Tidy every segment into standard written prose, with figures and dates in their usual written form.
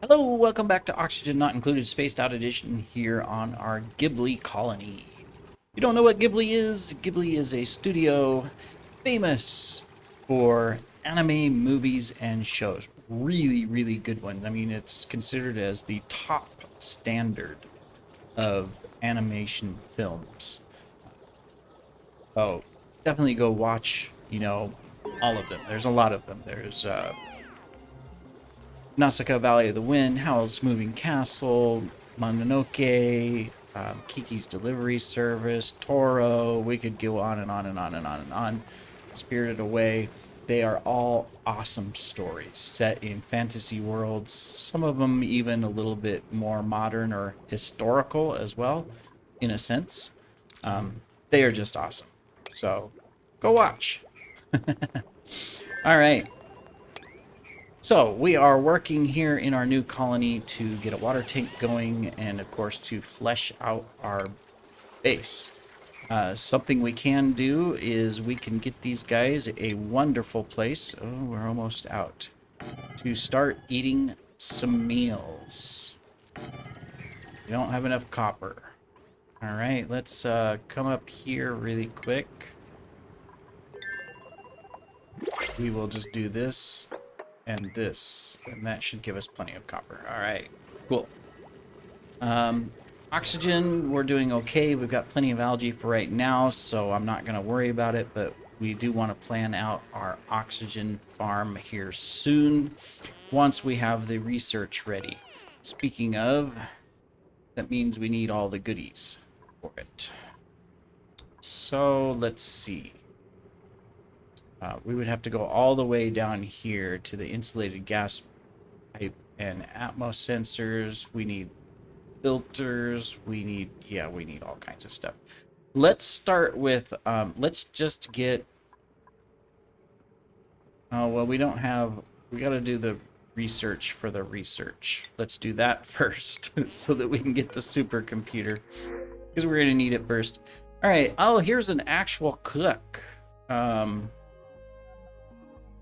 Hello, welcome back to Oxygen Not Included Spaced Out Edition here on our Ghibli colony. You don't know what Ghibli is? Ghibli is a studio famous for anime movies and shows. Really, really good ones. I mean, it's considered as the top standard of animation films. So definitely go watch, all of them. There's a lot of them. There's Nausicaa Valley of the Wind, Howl's Moving Castle, Mononoke, Kiki's Delivery Service, Toro. We could go on and on and on and on and on. Spirited Away. They are all awesome stories set in fantasy worlds. Some of them even a little bit more modern or historical as well, in a sense. They are just awesome. So go watch. All right. So we are working here in our new colony to get a water tank going and of course to flesh out our base. Something we can do is we can get these guys a wonderful place. Oh, we're almost out. To start eating some meals. We don't have enough copper. All right, let's come up here really quick. We will just do this and this, and that should give us plenty of copper. All right, cool. Oxygen, we're doing okay. We've got plenty of algae for right now, so I'm not going to worry about it, but we do want to plan out our oxygen farm here soon once we have the research ready. Speaking of, that means we need all the goodies for it. So let's see. We would have to go all the way down here to the insulated gas pipe and Atmos sensors. We need filters. We need all kinds of stuff. Let's start with, let's just get, oh, well, we got to do the research for the research. Let's do that first so that we can get the supercomputer because we're going to need it first. All right. Oh, here's an actual cook.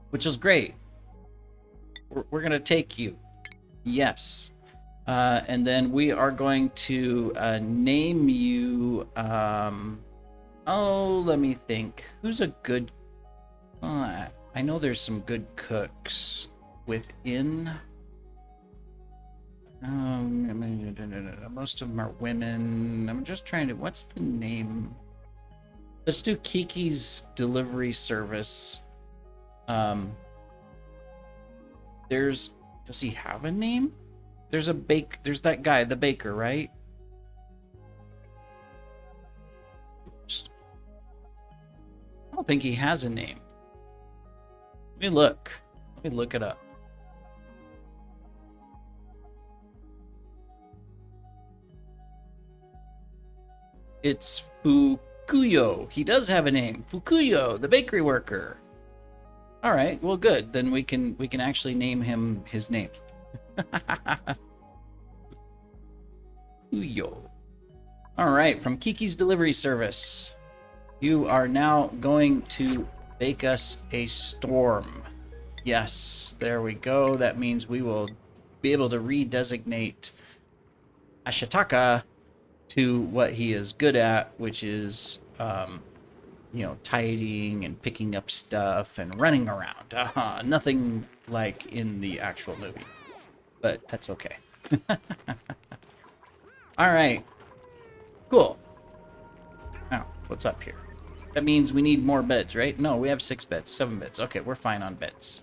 Which is great. We're going to take you. Yes. And then we are going to name you... oh, let me think. Who's a good... I know there's some good cooks within... most of them are women. I'm just trying to... What's the name? Let's do Kiki's Delivery Service. Does he have a name? There's that guy, the baker, right? Oops. I don't think he has a name. Let me look. Let me look it up. It's Fukuyo. He does have a name. Fukuyo, the bakery worker. All right, well, good. Then we can actually name him his name. Fukuyo. All right, from Kiki's Delivery Service. You are now going to bake us a storm. Yes, there we go. That means we will be able to redesignate Ashitaka to what he is good at, which is tidying and picking up stuff and running around. Nothing like in the actual movie, but that's okay. All right, cool. Now, what's up here? That means we need more beds, right? No, we have 6 beds, 7 beds. Okay, we're fine on beds.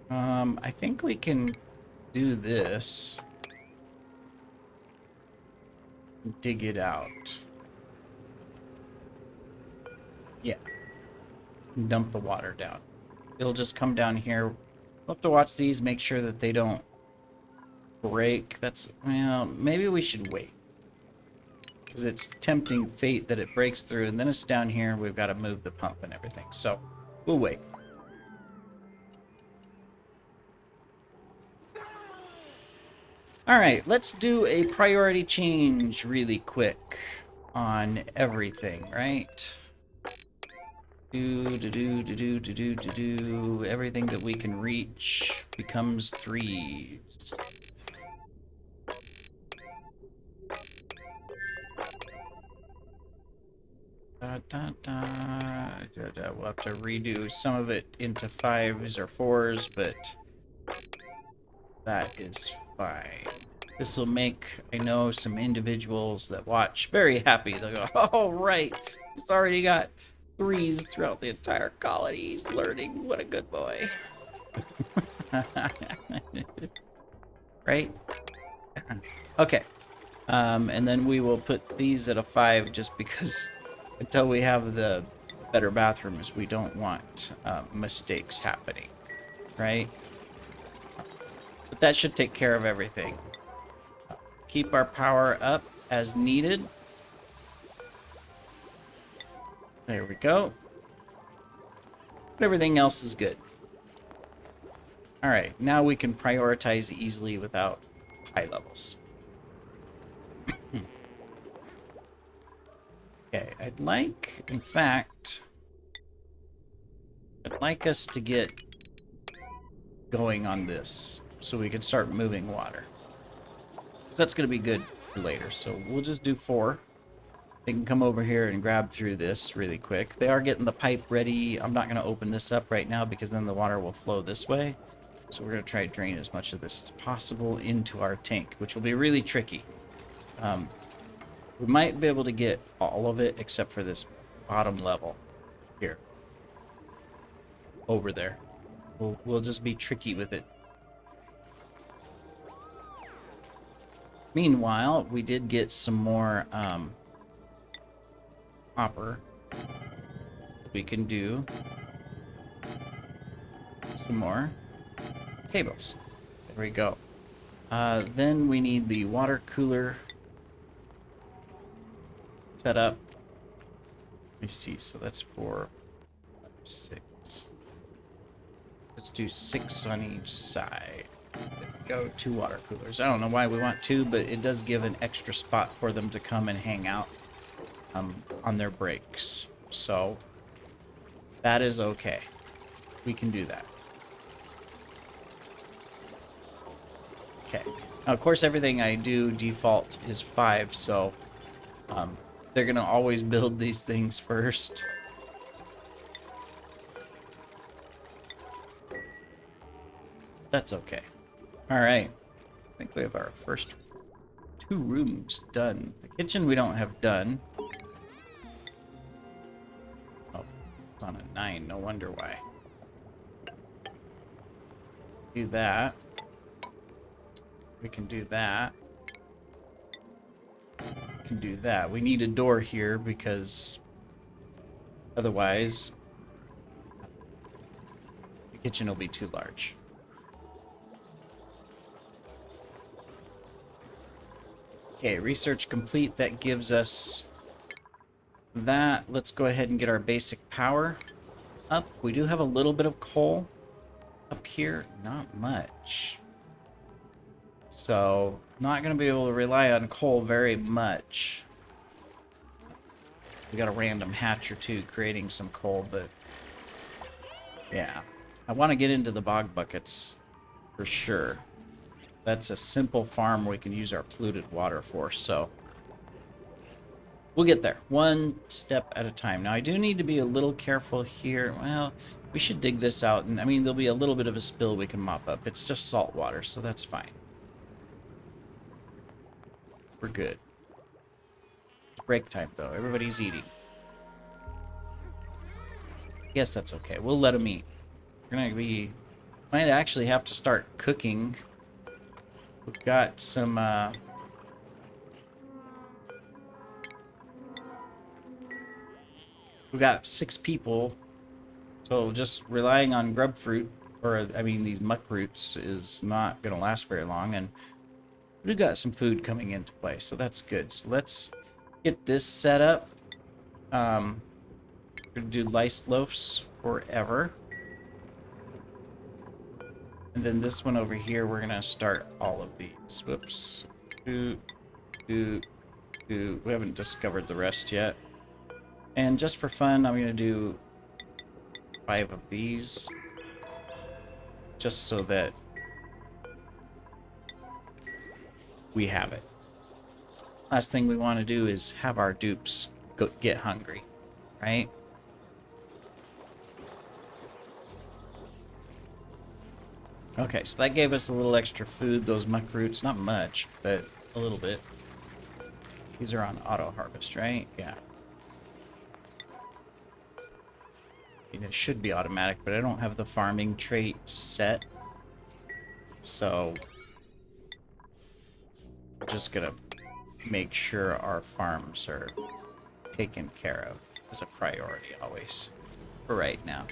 I think we can do this. Dig it out. Yeah. Dump the water down. It'll just come down here. We'll have to watch these, make sure that they don't break. Well, maybe we should wait. Because it's tempting fate that it breaks through, and then it's down here, and we've got to move the pump and everything. So, we'll wait. All right, let's do a priority change really quick on everything, right? Everything that we can reach becomes threes. We'll have to redo some of it into fives or fours, but that is fine. This will make, I know, some individuals that watch very happy. They'll go, oh, right, he's already got threes throughout the entire colony. He's learning. What a good boy. Right? Okay. And then we will put these at a 5 just because until we have the better bathrooms, we don't want mistakes happening. Right? But that should take care of everything. Keep our power up as needed. There we go. But everything else is good. Alright, now we can prioritize easily without high levels. Okay, I'd like, in fact, I'd like us to get going on this so we can start moving water. Because that's going to be good for later. So we'll just do 4. They can come over here and grab through this really quick. They are getting the pipe ready. I'm not going to open this up right now because then the water will flow this way. So we're going to try to drain as much of this as possible into our tank, which will be really tricky. We might be able to get all of it except for this bottom level here. Over there. We'll just be tricky with it. Meanwhile, we did get some more copper. We can do some more cables. There we go. Then we need the water cooler set up. Let me see. So that's 4, 5, 6. Let's do 6 on each side. There we go. 2 water coolers. I don't know why we want 2, but it does give an extra spot for them to come and hang out on their breaks. So that is okay. We can do that. Okay. Now, of course, everything I do default is 5, so they're going to always build these things first. That's okay. All right. I think we have our first 2 rooms done. The kitchen we don't have done. Oh, it's on a 9. No wonder why. Do that. We can do that. We can do that. We need a door here because otherwise the kitchen will be too large. Okay, research complete. That gives us that. Let's go ahead and get our basic power up. We do have a little bit of coal up here. Not much. So, not going to be able to rely on coal very much. We got a random hatch or 2 creating some coal, but yeah. I want to get into the bog buckets for sure. That's a simple farm we can use our polluted water for, so we'll get there. One step at a time. Now, I do need to be a little careful here. Well, we should dig this out, and I mean, there'll be a little bit of a spill we can mop up. It's just salt water, so that's fine. We're good. It's break time, though. Everybody's eating. I guess that's okay. We'll let them eat. We're gonna be... Might actually have to start cooking. We've got some, we've got 6 people, so just relying on grub fruit, or, I mean, these muck roots, is not gonna last very long, and we've got some food coming into play, so that's good. So let's get this set up. We're gonna do lice loafs forever. And then this one over here, we're gonna start all of these. Whoops. We haven't discovered the rest yet. And just for fun, I'm gonna do 5 of these. Just so that we have it. Last thing we want to do is have our dupes get hungry, right? Okay, so that gave us a little extra food, those muck roots. Not much, but a little bit. These are on auto harvest, right? Yeah. I mean, it should be automatic, but I don't have the farming trait set. So, we're just gonna make sure our farms are taken care of as a priority always, for right now.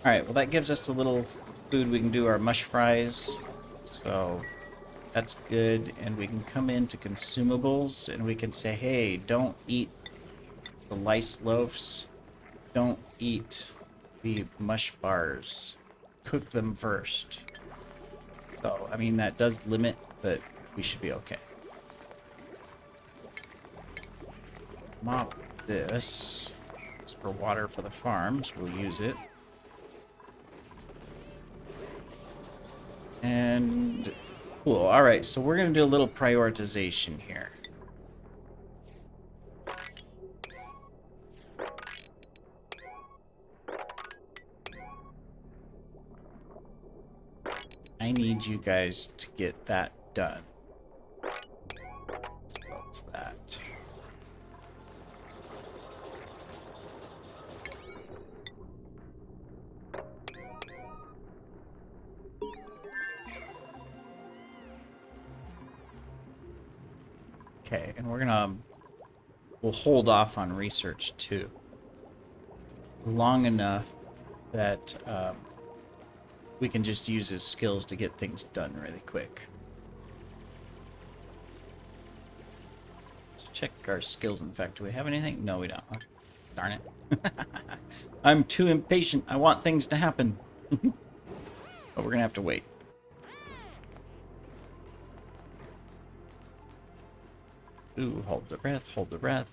Alright, well that gives us a little food. We can do our mush fries, so that's good. And we can come into consumables and we can say, hey, don't eat the lice loaves, don't eat the mush bars, cook them first. So, I mean, that does limit, but we should be okay. Mop this. It's for water for the farms. We'll use it. And cool. All right, so we're going to do a little prioritization here. I need you guys to get that done. What's that? Okay, and we'll hold off on research too. Long enough that we can just use his skills to get things done really quick. Let's check our skills. In fact, do we have anything? No, we don't. Oh, darn it. I'm too impatient. I want things to happen. But we're gonna have to wait. Ooh, hold the breath, hold the breath.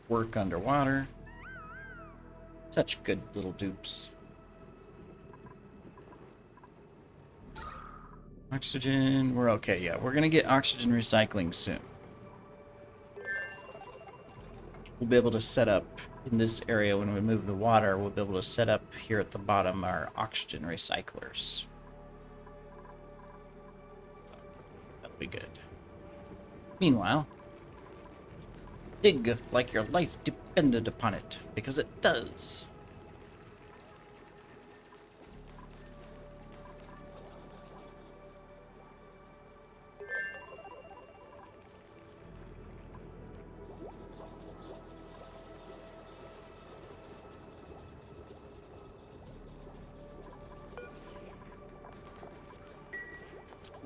Work underwater. Such good little dupes. Oxygen, we're okay. Yeah, we're gonna get oxygen recycling soon. We'll be able to set up in this area when we move the water. We'll be able to set up here at the bottom our oxygen recyclers. So, that'll be good. Meanwhile, dig like your life depended upon it, because it does.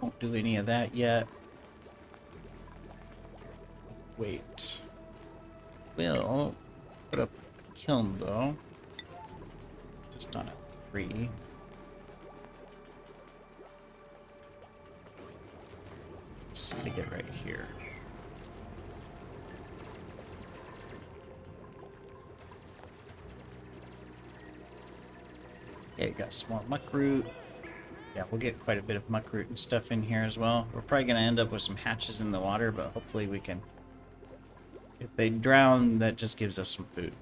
Won't do any of that yet. Wait. We'll put up a kiln though. Just on a 3. Stick it right here. Okay, got small muckroot. Yeah, we'll get quite a bit of muckroot and stuff in here as well. We're probably going to end up with some hatches in the water, but hopefully we can... If they drown, that just gives us some food.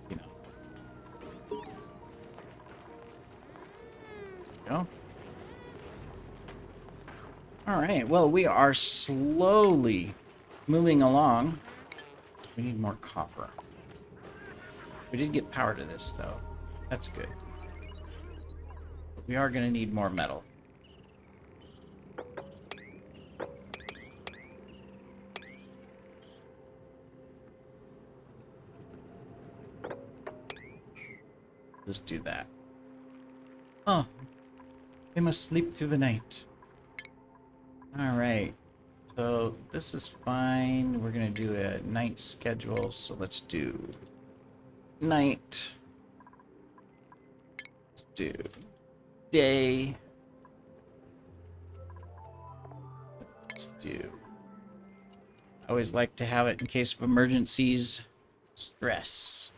You know. Go. Alright, well, we are slowly moving along. We need more copper. We did get power to this, though. That's good. But we are going to need more metal. Just do that. Oh, they must sleep through the night. Alright, so this is fine. We're going to do a night schedule, so let's do night. Let's do day. Let's do... I always like to have it in case of emergencies. Stress.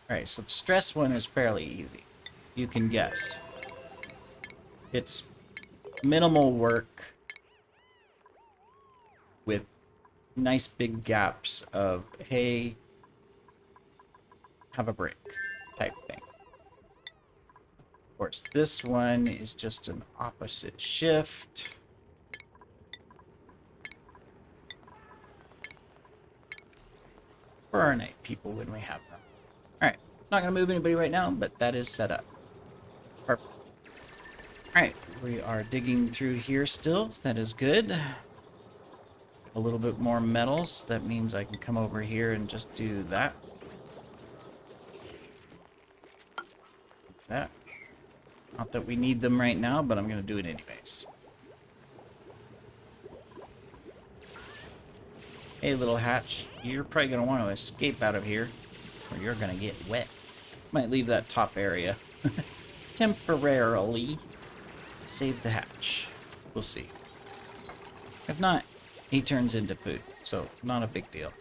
Alright, so the stress one is fairly easy. You can guess. It's minimal work with nice big gaps of, hey, have a break type thing. Of course, this one is just an opposite shift. Burn people when we have them. Alright, not going to move anybody right now, but that is set up. Perfect. Alright, we are digging through here still. That is good. A little bit more metals. That means I can come over here and just do that. That. Not that we need them right now, but I'm going to do it anyways. Hey, little hatch. You're probably going to want to escape out of here, or you're going to get wet. Might leave that top area temporarily to save the hatch. We'll see. If not, he turns into food, so not a big deal.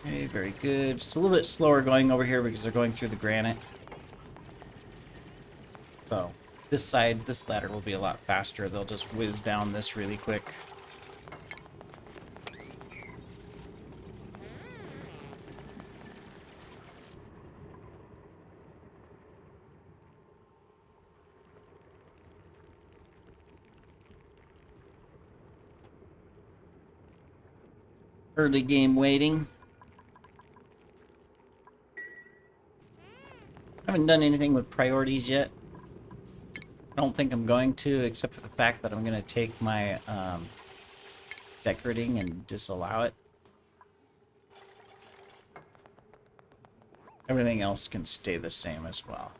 Okay, very good. It's a little bit slower going over here because they're going through the granite. So, this side, this ladder will be a lot faster. They'll just whiz down this really quick. Early game waiting. Haven't done anything with priorities yet. I don't think I'm going to, except for the fact that I'm going to take my decorating and disallow it. Everything else can stay the same as well.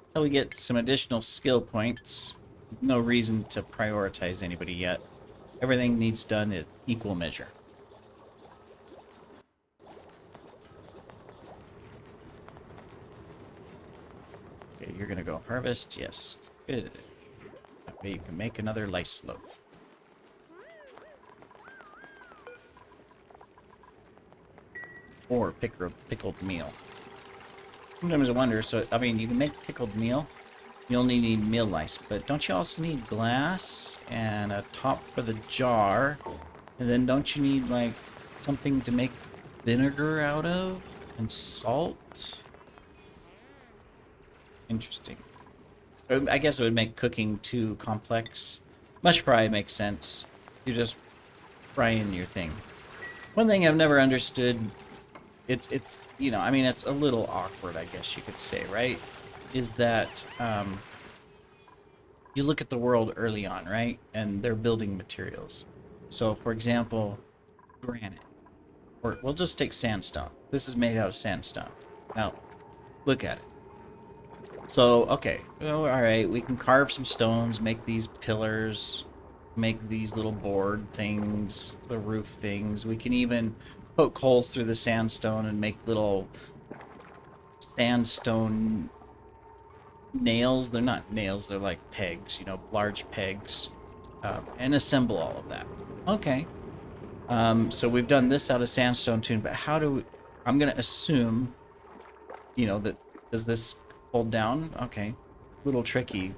Until we get some additional skill points, no reason to prioritize anybody yet. Everything needs done at equal measure. Okay, you're gonna go harvest, yes. Good. That way you can make another lice loaf. Or pickled meal. Sometimes I wonder, so, I mean, you can make pickled meal. You only need meal lice, but don't you also need glass and a top for the jar? And then don't you need, like, something to make vinegar out of? And salt? Interesting. I guess it would make cooking too complex. Mush fry makes sense. You just fry in your thing. One thing I've never understood, it's you know, I mean, it's a little awkward, I guess you could say, right? Is that you look at the world early on, right? And they're building materials. So, for example, granite. Or we'll just take sandstone. This is made out of sandstone. Now, look at it. So, okay, well, alright, we can carve some stones, make these pillars, make these little board things, the roof things. We can even poke holes through the sandstone and make little sandstone nails. They're not nails, they're like pegs, you know, large pegs, and assemble all of that. Okay. So we've done this out of sandstone too, but how do we... I'm going to assume, you know, that... Does this hold down? Okay. Little tricky.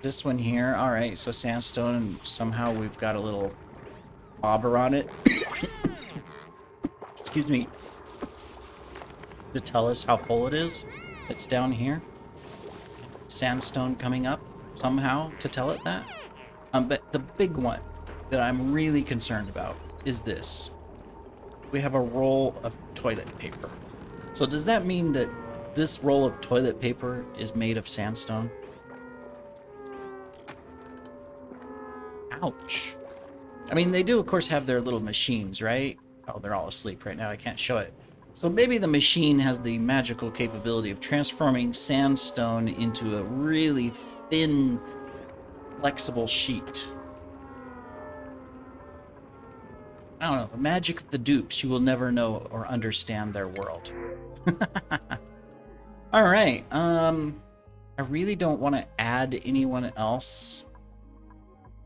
This one here, alright, so sandstone, and somehow we've got a little bobber on it. Excuse me. To tell us how full it is. It's down here. Sandstone coming up somehow to tell it that. But the big one that I'm really concerned about is this. We have a roll of toilet paper. So does that mean that this roll of toilet paper is made of sandstone? Ouch. I mean, they do, of course, have their little machines, right? Oh, they're all asleep right now. I can't show it. So maybe the machine has the magical capability of transforming sandstone into a really thin, flexible sheet. I don't know. The magic of the dupes. You will never know or understand their world. All right. I really don't want to add anyone else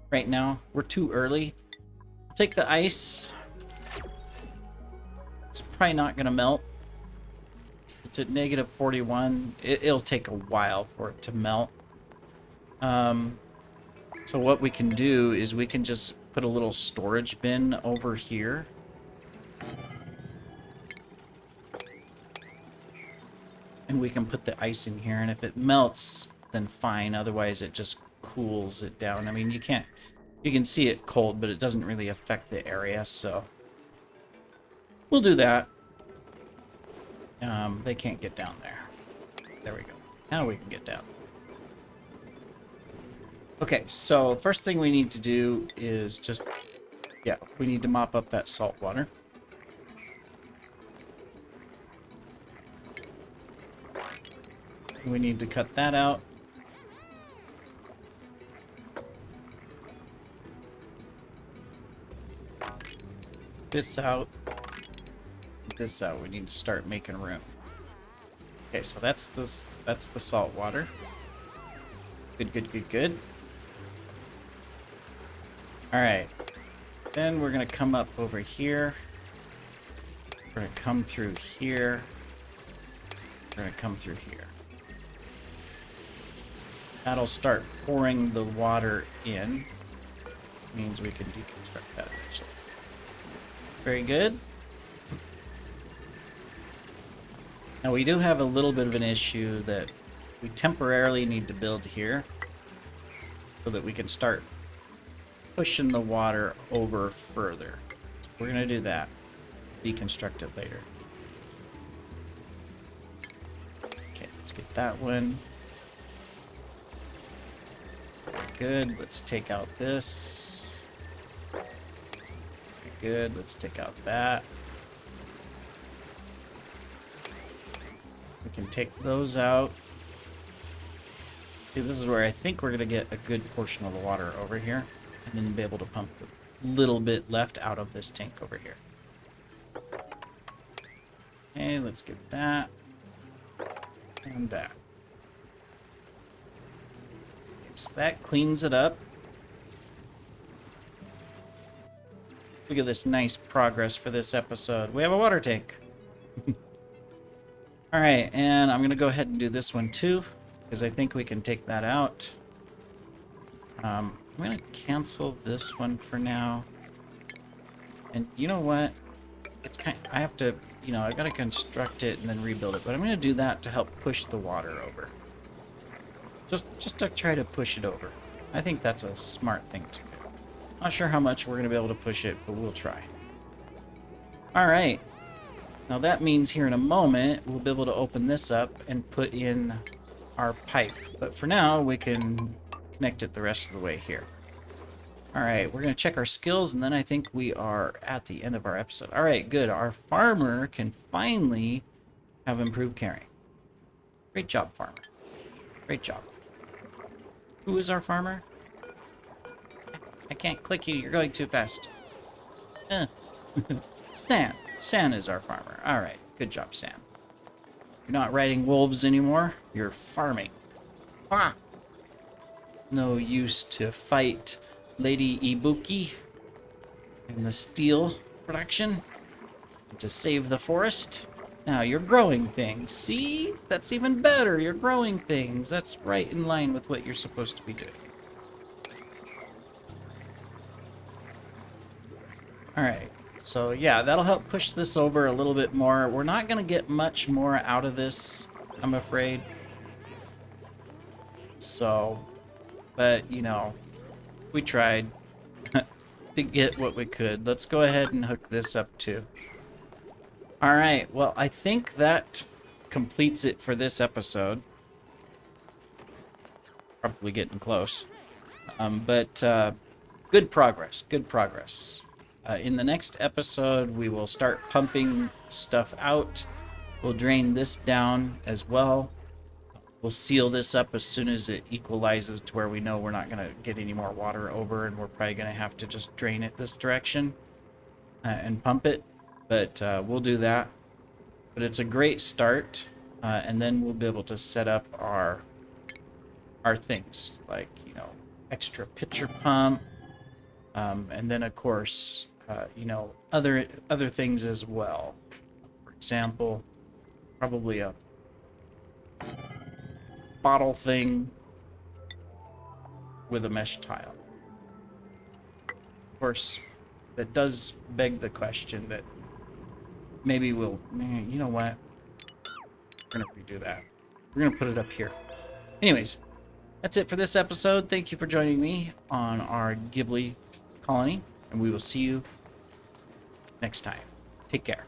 right now. We're too early. Take the ice. It's probably not going to melt. It's at negative 41. It'll take a while for it to melt. So what we can do is we can just put a little storage bin over here. And we can put the ice in here, and if it melts, then fine. Otherwise, it just cools it down. I mean, you can see it cold, but it doesn't really affect the area, so we'll do that. They can't get down there. There we go. Now we can get down. Okay, so first thing we need to do is just, yeah, we need to mop up that salt water. We need to cut that out. This out. This out. We need to start making room. Okay, so that's the salt water. Good, good, good, good. All right. Then we're gonna come up over here. We're gonna come through here. We're gonna come through here. That'll start pouring the water in. Means we can deconstruct that eventually. Very good. Now we do have a little bit of an issue that we temporarily need to build here so that we can start pushing the water over further. So we're going to do that. Deconstruct it later. Okay, let's get that one. Good. Let's take out this. Good. Let's take out that. We can take those out. See, this is where I think we're going to get a good portion of the water over here. And then be able to pump a little bit left out of this tank over here. Okay, let's get that. And that. So that cleans it up. Look at this nice progress for this episode. We have a water tank. Alright, and I'm going to go ahead and do this one too, because I think we can take that out. I'm going to cancel this one for now. And you know what? It's I have to, I've got to construct it and then rebuild it, but I'm going to do that to help push the water over. Just to try to push it over. I think that's a smart thing to do. Not sure how much we're going to be able to push it, but we'll try. Alright. Now that means here in a moment, we'll be able to open this up and put in our pipe. But for now, we can connect it the rest of the way here. Alright, we're going to check our skills, and then I think we are at the end of our episode. Alright, good. Our farmer can finally have improved carrying. Great job, farmer. Great job. Who is our farmer? I can't click you. You're going too fast. San. San is our farmer. Alright, good job, San. You're not riding wolves anymore. You're farming. Ah! No use to fight Lady Ibuki in the steel production to save the forest. Now you're growing things. See? That's even better. You're growing things. That's right in line with what you're supposed to be doing. Alright, so yeah, that'll help push this over a little bit more. We're not going to get much more out of this, I'm afraid. So, but, we tried to get what we could. Let's go ahead and hook this up too. Alright, well, I think that completes it for this episode. Probably getting close. But good progress, good progress. In the next episode, we will start pumping stuff out. We'll drain this down as well. We'll seal this up as soon as it equalizes to where we know we're not going to get any more water over, and we're probably going to have to just drain it this direction and pump it. But we'll do that. But it's a great start, and then we'll be able to set up our are things like, extra pitcher pump, and then of course, other things as well. For example, probably a bottle thing with a mesh tile. Of course, that does beg the question that maybe you know what? We're going to redo that. We're going to put it up here. Anyways, that's it for this episode. Thank you for joining me on our Ghibli colony, and we will see you next time. Take care.